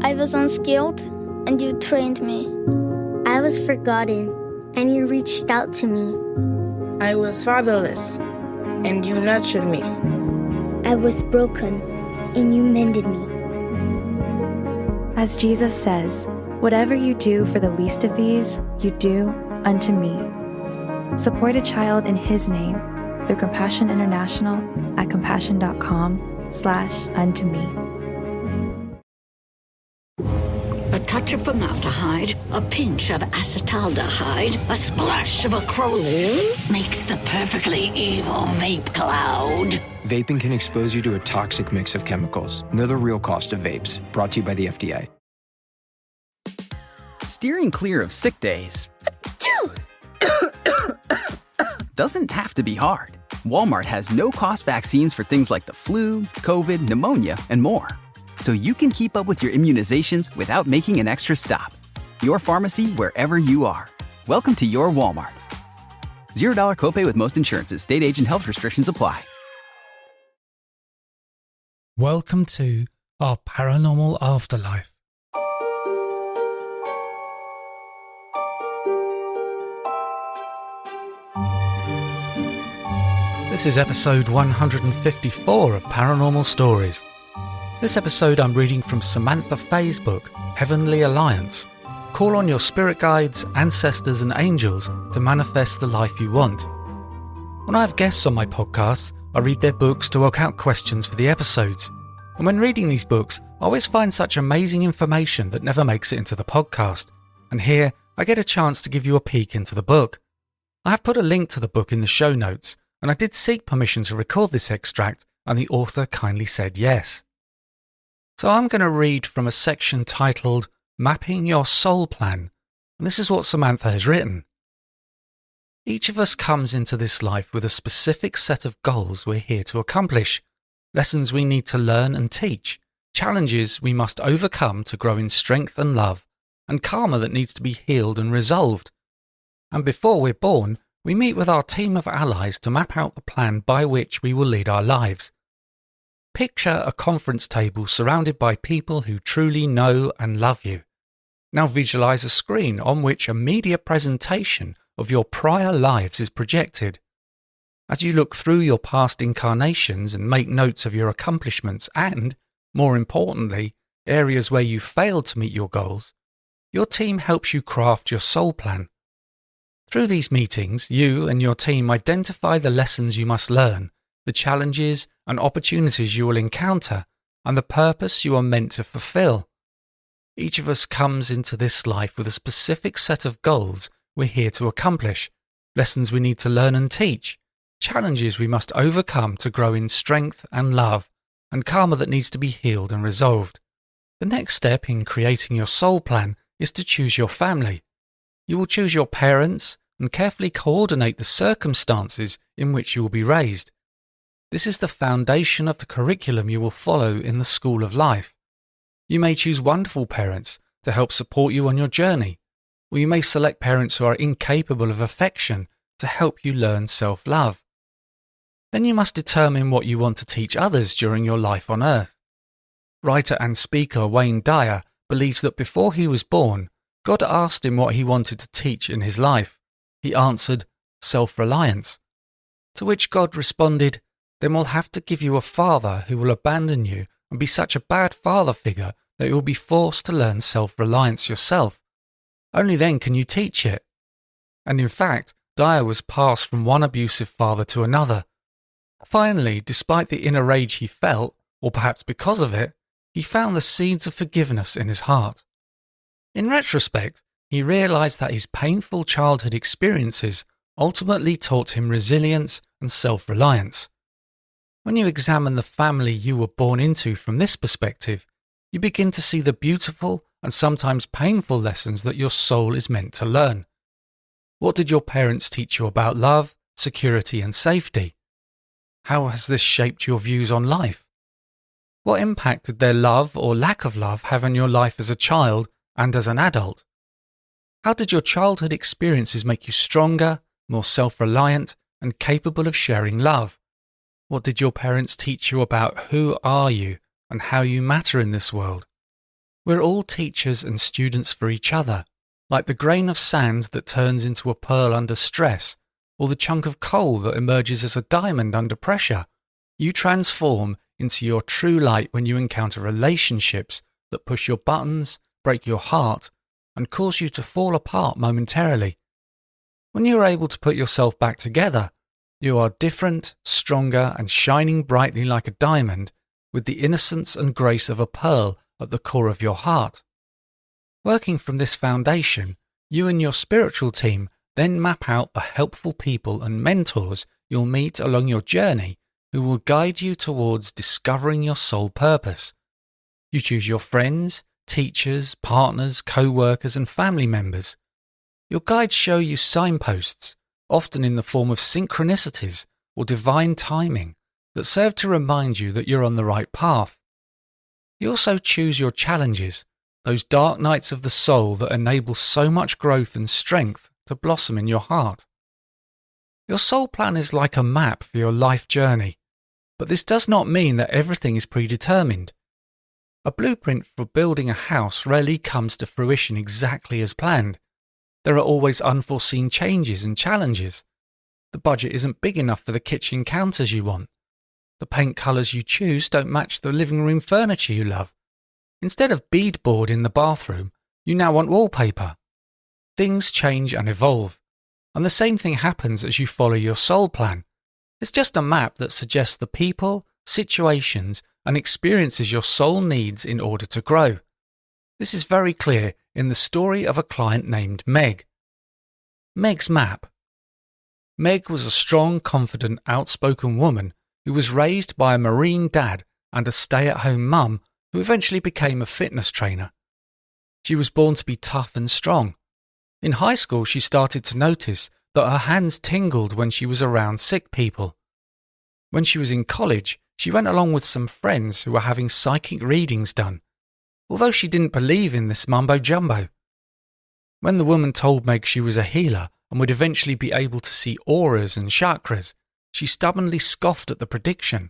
I was unskilled, and you trained me. I was forgotten, and you reached out to me. I was fatherless, and you nurtured me. I was broken, and you mended me. As Jesus says, whatever you do for the least of these, you do unto me. Support a child in His name through Compassion International at compassion.com/unto me. A touch of formaldehyde, a pinch of acetaldehyde, a splash of acrolein makes the perfectly evil vape cloud. Vaping can expose you to a toxic mix of chemicals. Know the real cost of vapes. Brought to you by the FDA. Steering clear of sick days doesn't have to be hard. Walmart has no-cost vaccines for things like the flu, COVID, pneumonia, and more. So you can keep up with your immunizations without making an extra stop. Your pharmacy wherever you are. Welcome to your Walmart. $0 copay with most insurances. State agent health restrictions apply. Welcome to our paranormal afterlife. This is episode 154 of Paranormal Stories. This episode I'm reading from Samantha Faye's book, Heavenly Alliance. Call on your spirit guides, ancestors and angels to manifest the life you want. When I have guests on my podcasts, I read their books to work out questions for the episodes. And when reading these books, I always find such amazing information that never makes it into the podcast. And here, I get a chance to give you a peek into the book. I have put a link to the book in the show notes, and I did seek permission to record this extract, and the author kindly said yes. So I'm going to read from a section titled Mapping Your Soul Plan, and this is what Samantha has written. Each of us comes into this life with a specific set of goals we're here to accomplish, lessons we need to learn and teach, challenges we must overcome to grow in strength and love, and karma that needs to be healed and resolved. And before we're born, we meet with our team of allies to map out the plan by which we will lead our lives. Picture a conference table surrounded by people who truly know and love you. Now visualize a screen on which a media presentation of your prior lives is projected. As you look through your past incarnations and make notes of your accomplishments and, more importantly, areas where you failed to meet your goals, your team helps you craft your soul plan. Through these meetings, you and your team identify the lessons you must learn, the challenges and opportunities you will encounter, and the purpose you are meant to fulfill. Each of us comes into this life with a specific set of goals we're here to accomplish, lessons we need to learn and teach, challenges we must overcome to grow in strength and love, and karma that needs to be healed and resolved. The next step in creating your soul plan is to choose your family. You will choose your parents and carefully coordinate the circumstances in which you will be raised. This is the foundation of the curriculum you will follow in the school of life. You may choose wonderful parents to help support you on your journey, or you may select parents who are incapable of affection to help you learn self-love. Then you must determine what you want to teach others during your life on earth. Writer and speaker Wayne Dyer believes that before he was born, God asked him what he wanted to teach in his life. He answered, self-reliance. To which God responded, then we'll have to give you a father who will abandon you and be such a bad father figure that you will be forced to learn self-reliance yourself. Only then can you teach it. And in fact, Dyer was passed from one abusive father to another. Finally, despite the inner rage he felt, or perhaps because of it, he found the seeds of forgiveness in his heart. In retrospect, he realized that his painful childhood experiences ultimately taught him resilience and self-reliance. When you examine the family you were born into from this perspective, you begin to see the beautiful and sometimes painful lessons that your soul is meant to learn. What did your parents teach you about love, security, and safety? How has this shaped your views on life? What impact did their love or lack of love have on your life as a child and as an adult? How did your childhood experiences make you stronger, more self-reliant, and capable of sharing love? What did your parents teach you about who are you and how you matter in this world? We're all teachers and students for each other, like the grain of sand that turns into a pearl under stress, or the chunk of coal that emerges as a diamond under pressure. You transform into your true light when you encounter relationships that push your buttons, break your heart, and cause you to fall apart momentarily. When you are able to put yourself back together, you are different, stronger, and shining brightly like a diamond, with the innocence and grace of a pearl at the core of your heart. Working from this foundation, you and your spiritual team then map out the helpful people and mentors you'll meet along your journey who will guide you towards discovering your soul purpose. You choose your friends, teachers, partners, co-workers, and family members. Your guides show you signposts, often in the form of synchronicities or divine timing, that serve to remind you that you're on the right path. You also choose your challenges, those dark nights of the soul that enable so much growth and strength to blossom in your heart. Your soul plan is like a map for your life journey, but this does not mean that everything is predetermined. A blueprint for building a house rarely comes to fruition exactly as planned. There are always unforeseen changes and challenges. The budget isn't big enough for the kitchen counters you want. The paint colours you choose don't match the living room furniture you love. Instead of beadboard in the bathroom, you now want wallpaper. Things change and evolve, and the same thing happens as you follow your soul plan. It's just a map that suggests the people, situations, and experiences your soul needs in order to grow. This is very clear in the story of a client named Meg. Meg's map. Meg was a strong, confident, outspoken woman who was raised by a Marine dad and a stay-at-home mum who eventually became a fitness trainer. She was born to be tough and strong. In high school, she started to notice that her hands tingled when she was around sick people. When she was in college, she went along with some friends who were having psychic readings done, although she didn't believe in this mumbo-jumbo. When the woman told Meg she was a healer and would eventually be able to see auras and chakras, she stubbornly scoffed at the prediction.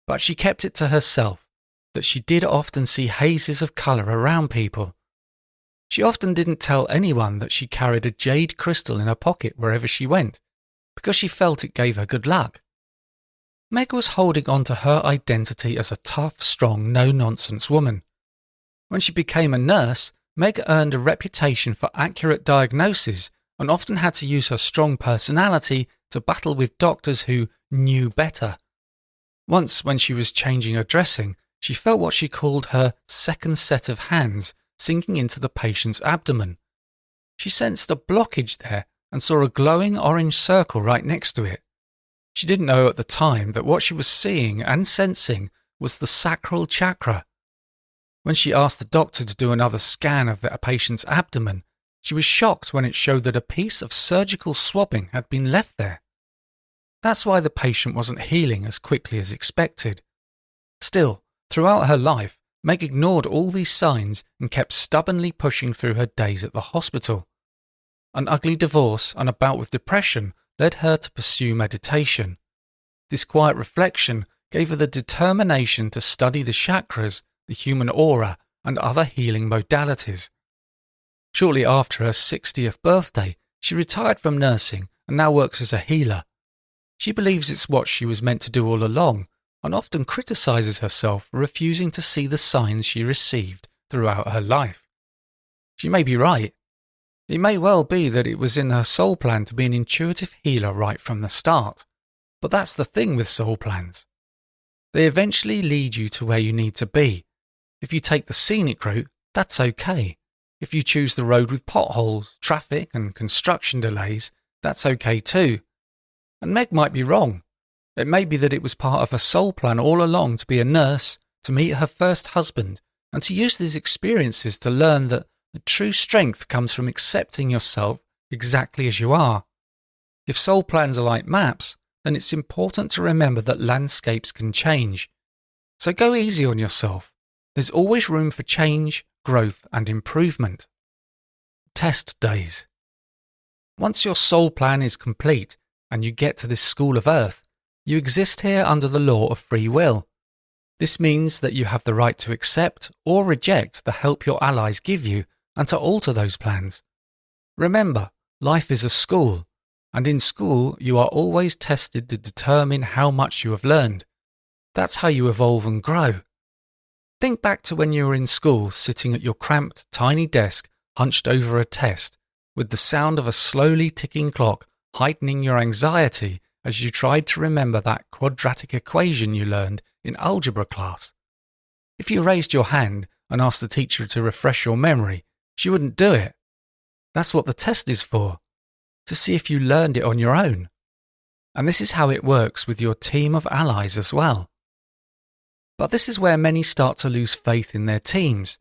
But she kept it to herself that she did often see hazes of colour around people. She often didn't tell anyone that she carried a jade crystal in her pocket wherever she went, because she felt it gave her good luck. Meg was holding on to her identity as a tough, strong, no-nonsense woman. When she became a nurse, Meg earned a reputation for accurate diagnosis and often had to use her strong personality to battle with doctors who knew better. Once, when she was changing her dressing, she felt what she called her second set of hands sinking into the patient's abdomen. She sensed a blockage there and saw a glowing orange circle right next to it. She didn't know at the time that what she was seeing and sensing was the sacral chakra. When she asked the doctor to do another scan of the patient's abdomen, she was shocked when it showed that a piece of surgical swabbing had been left there. That's why the patient wasn't healing as quickly as expected. Still, throughout her life, Meg ignored all these signs and kept stubbornly pushing through her days at the hospital. An ugly divorce and a bout with depression led her to pursue meditation. This quiet reflection gave her the determination to study the chakras, the human aura, and other healing modalities. Shortly after her 60th birthday, she retired from nursing and now works as a healer. She believes it's what she was meant to do all along, and often criticizes herself for refusing to see the signs she received throughout her life. She may be right. It may well be that it was in her soul plan to be an intuitive healer right from the start. But that's the thing with soul plans. They eventually lead you to where you need to be. If you take the scenic route, that's okay. If you choose the road with potholes, traffic, and construction delays, that's okay too. And Meg might be wrong. It may be that it was part of her soul plan all along to be a nurse, to meet her first husband, and to use these experiences to learn that the true strength comes from accepting yourself exactly as you are. If soul plans are like maps, then it's important to remember that landscapes can change. So go easy on yourself. There's always room for change, growth, and improvement. Test days. Once your soul plan is complete and you get to this school of earth, you exist here under the law of free will. This means that you have the right to accept or reject the help your allies give you and to alter those plans. Remember, life is a school, and in school you are always tested to determine how much you have learned. That's how you evolve and grow. Think back to when you were in school sitting at your cramped, tiny desk hunched over a test, with the sound of a slowly ticking clock heightening your anxiety as you tried to remember that quadratic equation you learned in algebra class. If you raised your hand and asked the teacher to refresh your memory, she wouldn't do it. That's what the test is for, to see if you learned it on your own. And this is how it works with your team of allies as well. But this is where many start to lose faith in their teams.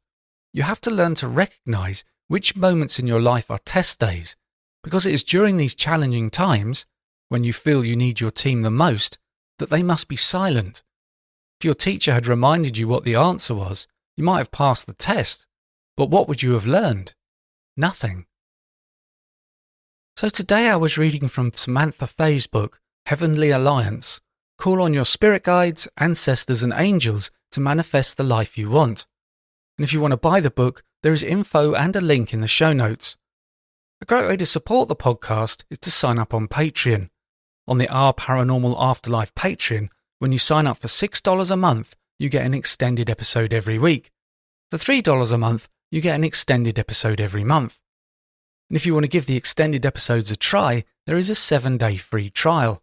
You have to learn to recognize which moments in your life are test days, because it is during these challenging times, when you feel you need your team the most, that they must be silent. If your teacher had reminded you what the answer was, you might have passed the test, but what would you have learned? Nothing. So today I was reading from Samantha Fay's book, Heavenly Alliance. Call on your spirit guides, ancestors and angels to manifest the life you want. And if you want to buy the book, there is info and a link in the show notes. A great way to support the podcast is to sign up on Patreon. On the Our Paranormal Afterlife Patreon, when you sign up for $6 a month, you get an extended episode every week. For $3 a month, you get an extended episode every month. And if you want to give the extended episodes a try, there is a 7-day free trial.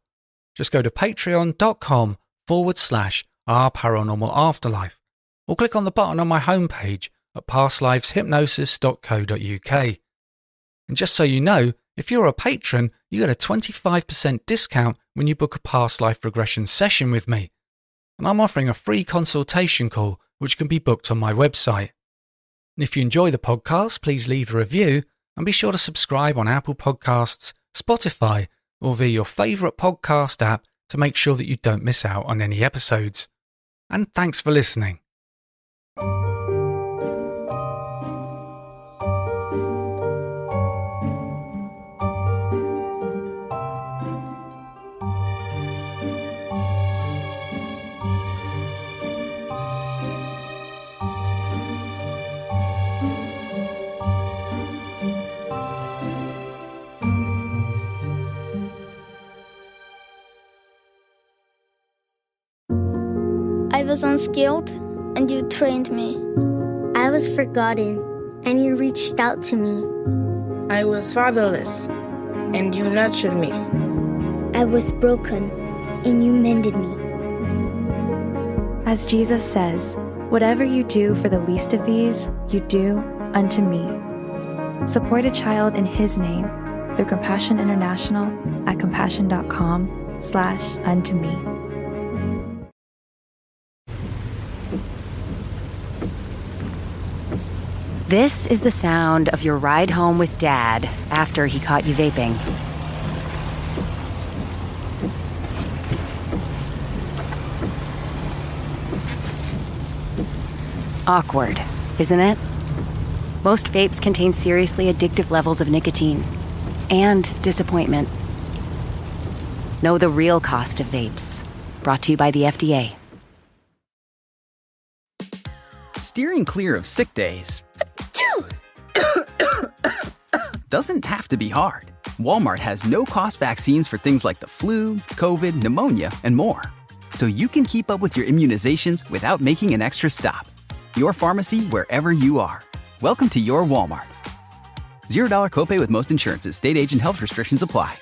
Just go to patreon.com/Our Paranormal Afterlife, or click on the button on my homepage at pastliveshypnosis.co.uk. And just so you know, if you're a patron, you get a 25% discount when you book a past life regression session with me. And I'm offering a free consultation call, which can be booked on my website. And if you enjoy the podcast, please leave a review and be sure to subscribe on Apple Podcasts, Spotify, or via your favourite podcast app to make sure that you don't miss out on any episodes. And thanks for listening. I was unskilled, and you trained me. I was forgotten, and you reached out to me. I was fatherless, and you nurtured me. I was broken, and you mended me. As Jesus says, whatever you do for the least of these, you do unto me. Support a child in His name through Compassion International at compassion.com/unto me. This is the sound of your ride home with Dad after he caught you vaping. Awkward, isn't it? Most vapes contain seriously addictive levels of nicotine and disappointment. Know the real cost of vapes. Brought to you by the FDA. Steering clear of sick days doesn't have to be hard. Walmart has no-cost vaccines for things like the flu, COVID, pneumonia, and more. So you can keep up with your immunizations without making an extra stop. Your pharmacy wherever you are. Welcome to your Walmart. $0 copay with most insurances. State agent health restrictions apply.